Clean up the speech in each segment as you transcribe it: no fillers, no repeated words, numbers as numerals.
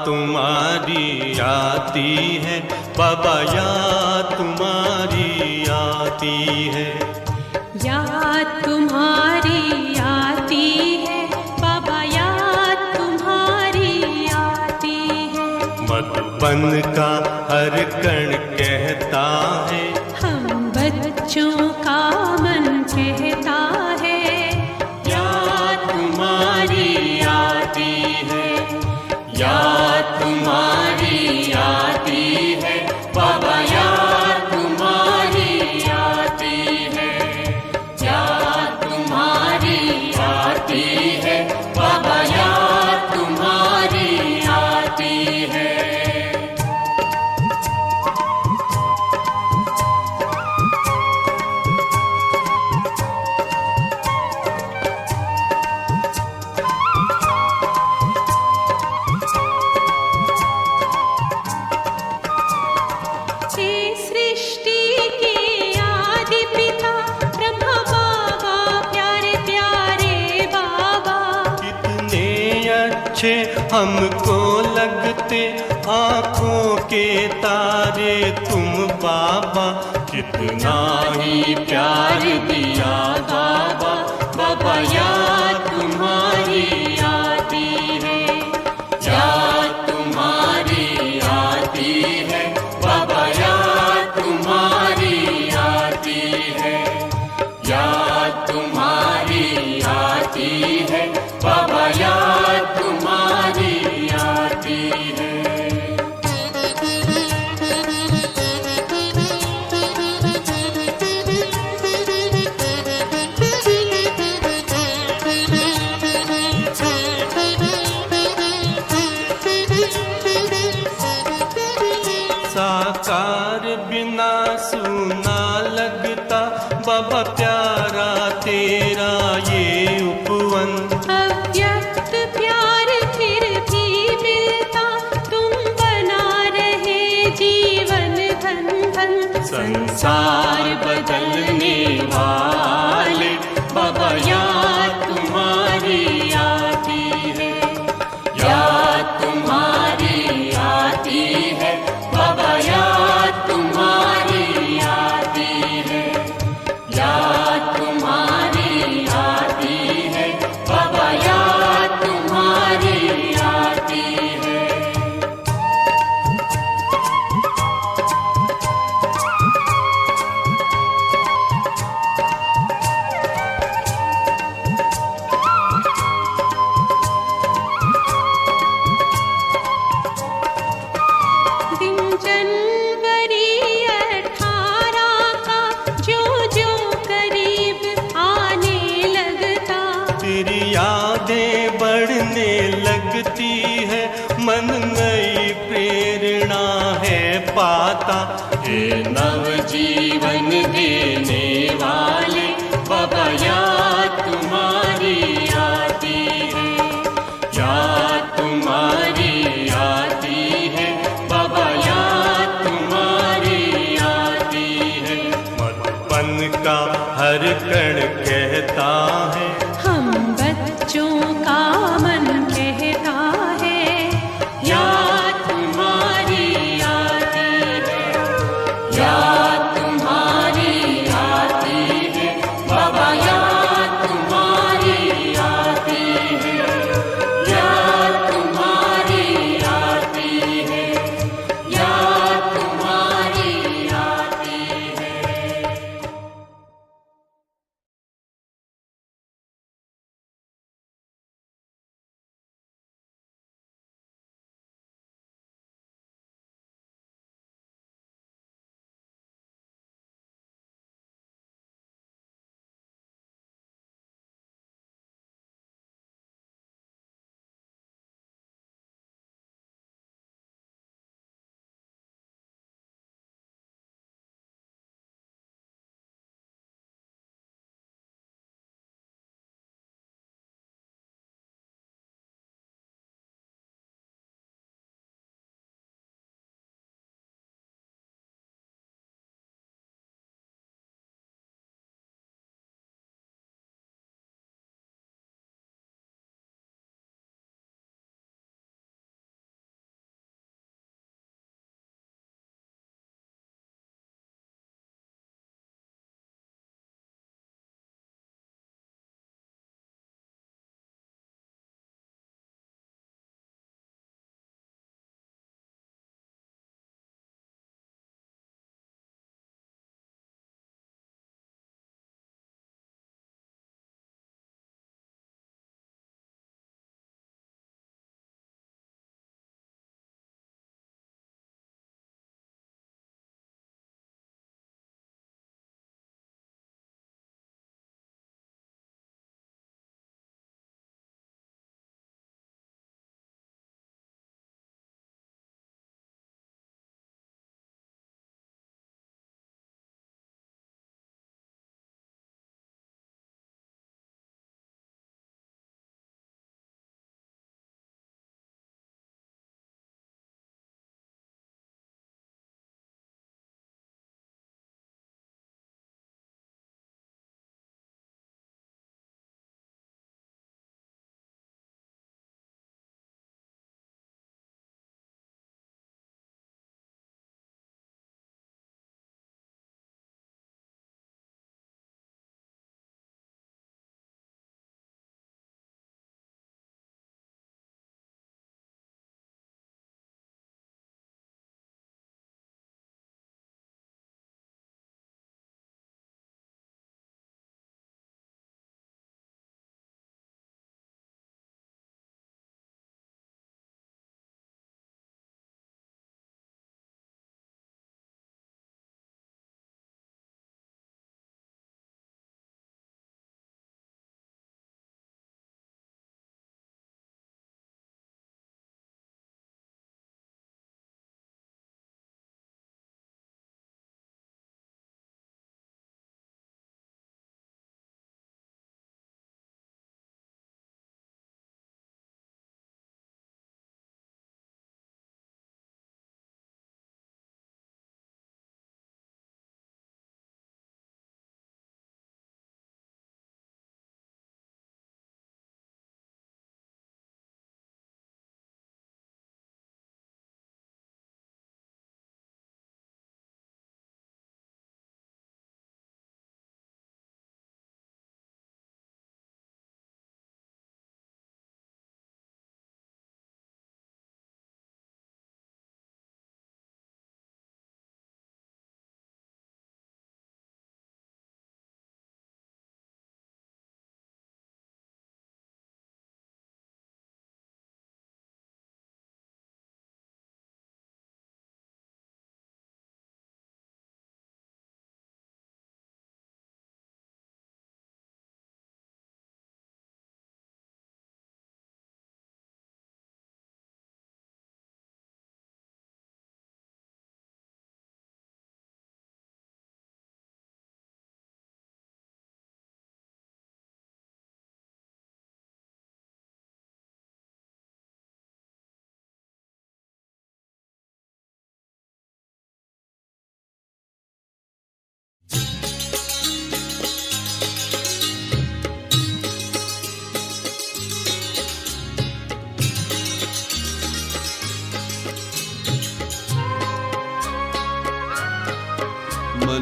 तुम्हारी आती है बाबा, याद तुम्हारी आती है। याद तुम्हारी आती है बाबा, याद तुम्हारी आती है। मधुबन का हर कण कहता है, हम बच्चों का मन कहता है, याद तुम्हारी आती है, याद तुम्हारी आती है बाबा, याद तुम्हारी आती है, याद तुम्हारी आती है बाबा, याद तुम्हारी आती है। हमको लगते आँखों के तारे तुम बाबा, कितना ही प्यार दिया बाबा, बाबा याद तुम्हारी आती है, याद तुम्हारी आती है बाबा, याद तुम्हारी आती है, याद तुम्हारी आती है बाबा, याद तुम्हारी आती है। साकार बिना सुना लगता बाबा, प्यारा तेरा ये उपवन। अव्यक्त प्यार फिर भी मिलता, तुम बना रहे जीवन धन धन। संसार बदलने वाले बाबा, याद तुम्हारी आती है, याद तुम्हारी आती है बाबा, याद तुम्हारी आती है, याद तुम्हारी आती है बाबा, याद तुम्हारी आती है। दिन जनवरी 18 का जो जो करीब आने लगता, तेरी यादें बढ़ने लगती है, मन नई प्रेरणा है पाता। हे नव जीवन देने वाले बाबा, याद तुम्हारी आती है, याद तुम्हारी आती है बाबा, याद तुम्हारी आती है। मधुबन का हर कण कहता है, हम बच्चों का मन कहता है, याद तुम्हारी आती है, याद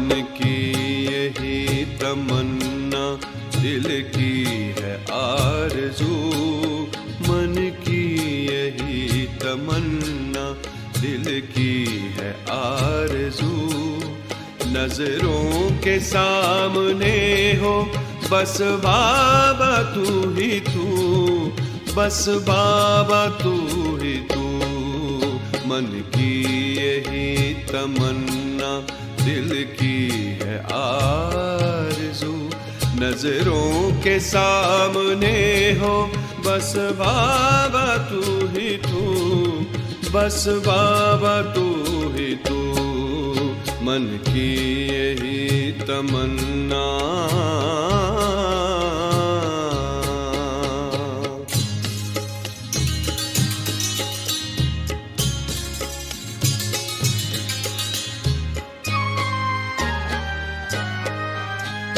मन की यही तमन्ना, दिल की है आरज़ू। मन की यही तमन्ना, दिल की है आरज़ू। नजरों के सामने हो बस बाबा तू ही तू, बस बाबा तू ही तू। मन की यही तमन्ना, दिल की है आरज़ू। नजरों के सामने हो बस बाबा तू ही तू, बस बाबा तू ही तू। मन की यही तमन्ना।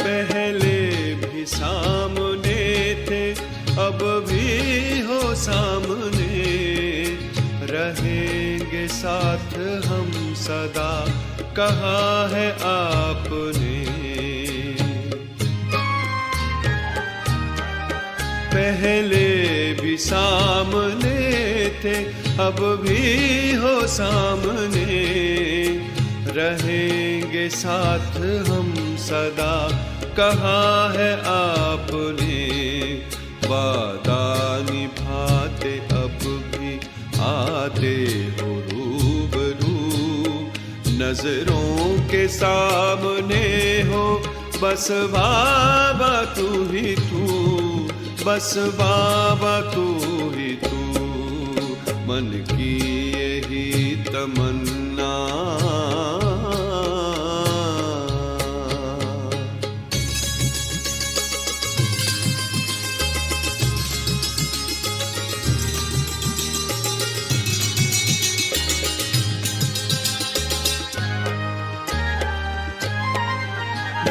पहले भी सामने थे, अब भी हो सामने। रहेंगे साथ हम सदा, कहा है आपने। पहले भी सामने थे, अब भी हो सामने। रहेंगे साथ हम सदा, कहा है आपने। वादा निभाते अब भी आते हो रूबरू। नजरों के सामने हो बस बाबा तू ही तू, बस बाबा तू ही तू। मन की यही तमन्ना।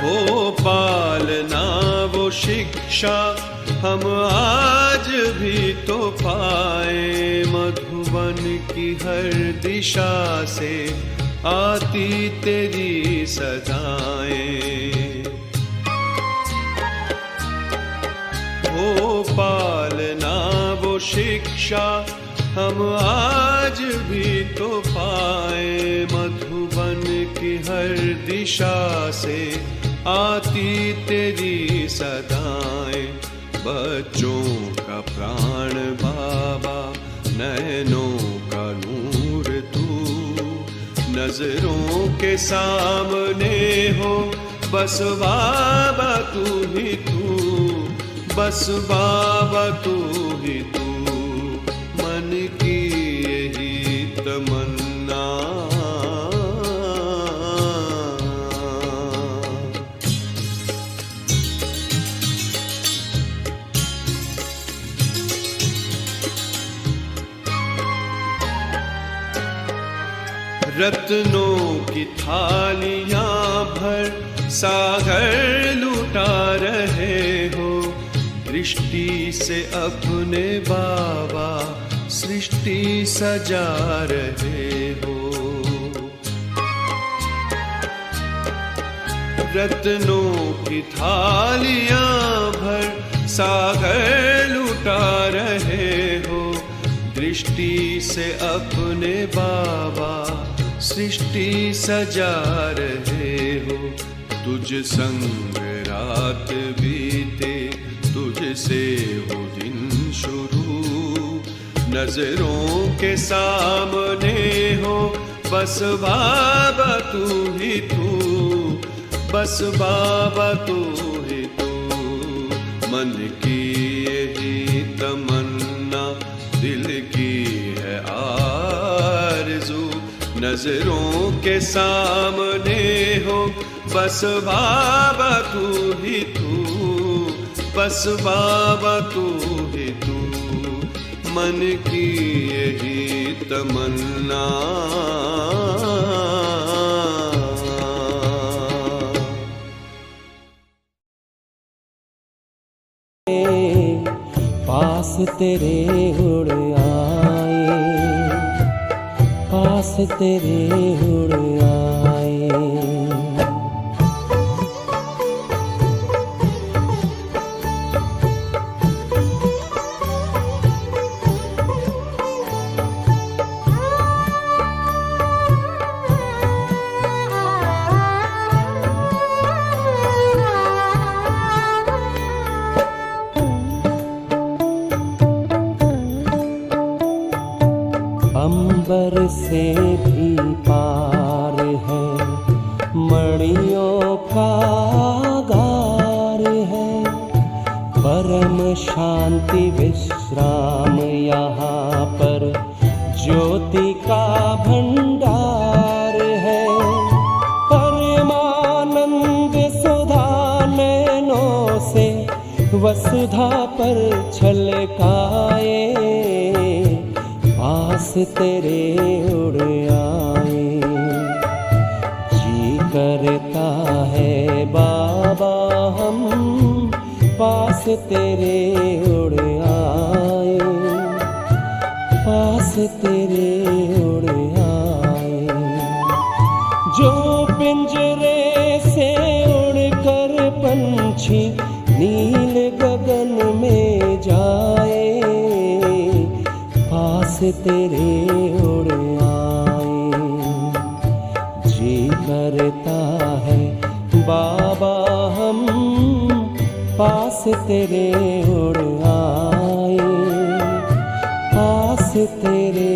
वो पालना वो शिक्षा हम आज भी तो पाए। मधुबन की हर दिशा से आती तेरी सदाएं। वो पालना वो शिक्षा हम आज भी तो पाए। मधुबन की हर दिशा से आती तेरी सदाएं। बच्चों का प्राण बाबा, नैनों का नूर तू। नजरों के सामने हो बस बाबा तू ही तू, बस बाबा तू ही तू। मन की यही तमन्ना। रत्नों की थालियां भर सागर लुटा रहे हो। दृष्टि से अपने बाबा सृष्टि सजा रहे हो। रत्नों की थालियां भर सागर लुटा रहे हो। दृष्टि से अपने बाबा सृष्टि सजा रहे हो। तुझ संग रात बीते, तुझसे हो दिन शुरू। नजरों के सामने हो बस बाबा तू ही तू, बस बाबा तू ही तू। मन की यही तमन्ना, दिल की है आरज़ू। नजरों के सामने हो बस बाबा तू ही तू, बस बाबा तू ही तू। मन की यही तमन्ना। पास तेरे उड़ आए, पास तेरे उड़ आए। अंबर से भी पार है, मणियों का गार है। परम शांति विश्राम यहाँ पर, ज्योति का भंडार है। परमानंद सुधा नैनों से वसुधा पर छलकाए, पास तेरे उड़ आए। जी करता है बाबा हम पास तेरे उड़ आए, पास तेरे उड़ आए। जो पिंजरे से उड़कर पंछी नील गगन में जाए, पास तेरे उड़ आए। जी करता है बाबा हम पास तेरे उड़ आए, पास तेरे